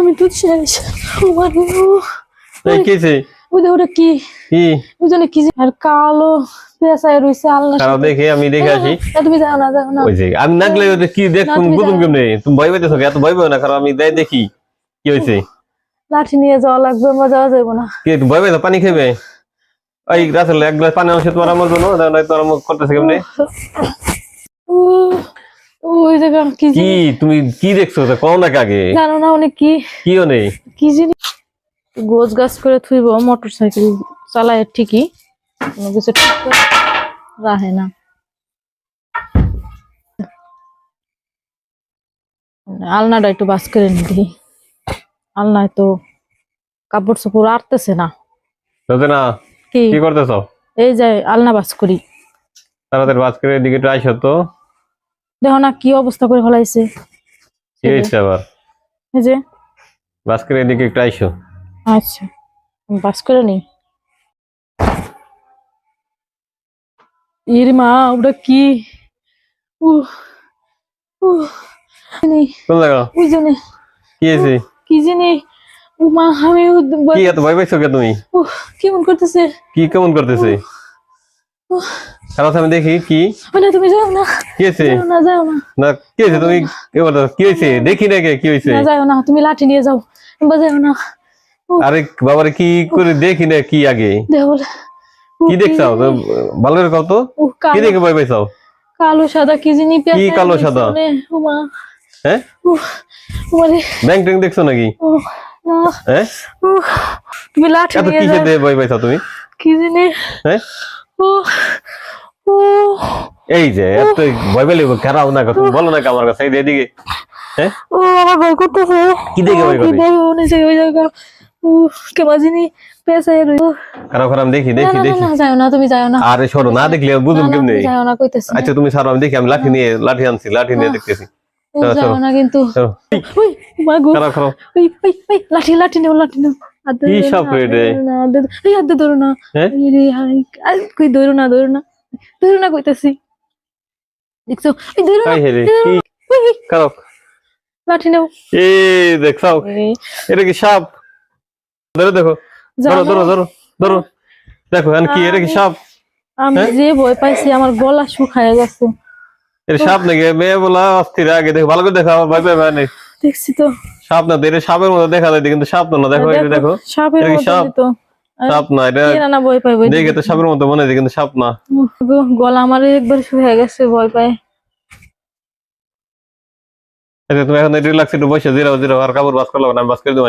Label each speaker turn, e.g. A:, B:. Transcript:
A: আমি দুধ শেষ। ও বাবা,
B: এই কিছে
A: ওটা কি
B: কি
A: বুঝলে কি আর কালো পেশায় রইছে আল্লাহ।
B: খারাপ দেখে আমি দেখে আসি।
A: তুমি যাও না যাও না।
B: ওই যে আমি নাগলে কি দেখুন বুঝুন কেমনে তুমি ভয় পাইতেছো এত ভয় পাও না কারণ আমি যাই দেখি কি হয়েছে।
A: লাঠি নিয়ে যাওয়া লাগবে, মজা যাবো না।
B: কি তুমি ভয় পাইছো? পানি খাবে? ওই রাসেল এক গ্লাস পানি আনছে তোমার আমার জন্য, তোর করতেছে কেমনে?
A: ওই জায়গা কি
B: কি তুমি কি দেখছো কও না আগে?
A: জানো না অনেক কি
B: কি হনে
A: কি জিনিস গোছ গাছ করে থুইব মোটর সাইকেল চালায় ঠিকই কোনো কিছু ঠিক করে রাখে না। আলনাটা একটু বাস করে নিই। আলনায় তো কাপড় চোপড় আটতেছে না।
B: না
A: কি
B: কি করতেছো?
A: এই যে আলনা বাস করি
B: তাড়াতাড়ি বাস করে এদিকে একটু আইসো তো।
A: দেখো না কি অবস্থা করে ফেলাইছে।
B: কি হয়েছে আবার?
A: এই যে
B: বাস করে এদিকে একটু আইসো।
A: আচ্ছা বাস করে নি। ইর মা ওটা কি?
B: কোন জায়গা?
A: ওই জন্য
B: কি হয়েছে?
A: কি জানি মা আমি
B: কি এত ভয় পাইছো কে তুমি?
A: কেমন করতেছে?
B: কি কেমন করতেছে? খারাপ আমি দেখি কি
A: না তুমি যাও না।
B: কি হয়েছে?
A: না যাও না।
B: না কি হয়েছে তুমি কি হয়েছে দেখি না কি হয়েছে?
A: না যাও না, তুমি লাঠি নিয়ে যাও। যাও না।
B: আরে বাবারে কি করে দেখি না কি আগে কি দেখছাও ভালো করে কও তো কি দেখে ভয় পাইছাও?
A: কালো সাদা কি জানি
B: কি কালো সাদা? হ্যাঁ ব্যাং ট্যাং দেখছো নাকি? হ্যাঁ
A: তুমি লাঠি
B: এত
A: নিয়ে
B: কিসে
A: যাও।
B: দিয়ে ভয় পাইছাও তুমি?
A: কি জানি
B: হ্যাঁ এই যে এত ভয় পেলে খারাপ না তুমি বলো না আমার কাছে এদিকে। হ্যাঁ
A: আমার ভয় করতেছে।
B: কি দেখে ভয় করে?
A: ওই জায়গা কেমন জানি পেশায়
B: খারাপ খারাপ দেখি দেখি দেখি।
A: না যাও না, তুমি যাও না।
B: আরে সরো না দেখলে বুঝুন কেমনে?
A: যাও না কইতেছি।
B: আচ্ছা তুমি ছাড়ো আমি দেখি আমি লাঠি আনছি লাঠি নিয়ে দেখতেছি।
A: যাও না কিন্তু ওই মাগো
B: খারাপ খারাপ
A: ওই ওই ওই লাঠি লাঠি নাও লাঠি নাও।
B: কি সব রে
A: এই হাত ধরো না। কই ধরো না ধরো না ধরো না কইতেছি। দেখছো এই ধরো না।
B: কি খারাপ
A: লাঠি নাও।
B: এই দেখছাও এটা কি সাপ? ধরো দেখো ধরো ধরো ধরো ধরো দেখো এখন কি এটা কি সাপ?
A: আমি যে ভয় পাইছি আমার গলা শুকায় গেছে।
B: এটা সাপ নাকি? মেয়ে বলা অস্থির আগে দেখো ভালো করে দেখো আমার ভয় পাই মানে
A: দেখছি তো
B: সাপ না এটা সাপের মতো দেখা যায় কিন্তু সাপ তো না। দেখো এটা দেখো
A: সাপের মতো তো
B: সাপ না এটা
A: না ভয় পাই
B: দেখে তো সাপের মতো মনে হয় কিন্তু সাপ না।
A: গলা আমার একবার শুকায় গেছে ভয় পায়।
B: আচ্ছা তুমি এখন রিল্যাক্স একটু বসে জিরাও জিরাও আর কাপড় বাস করলো না আমি বাস করে দেবো।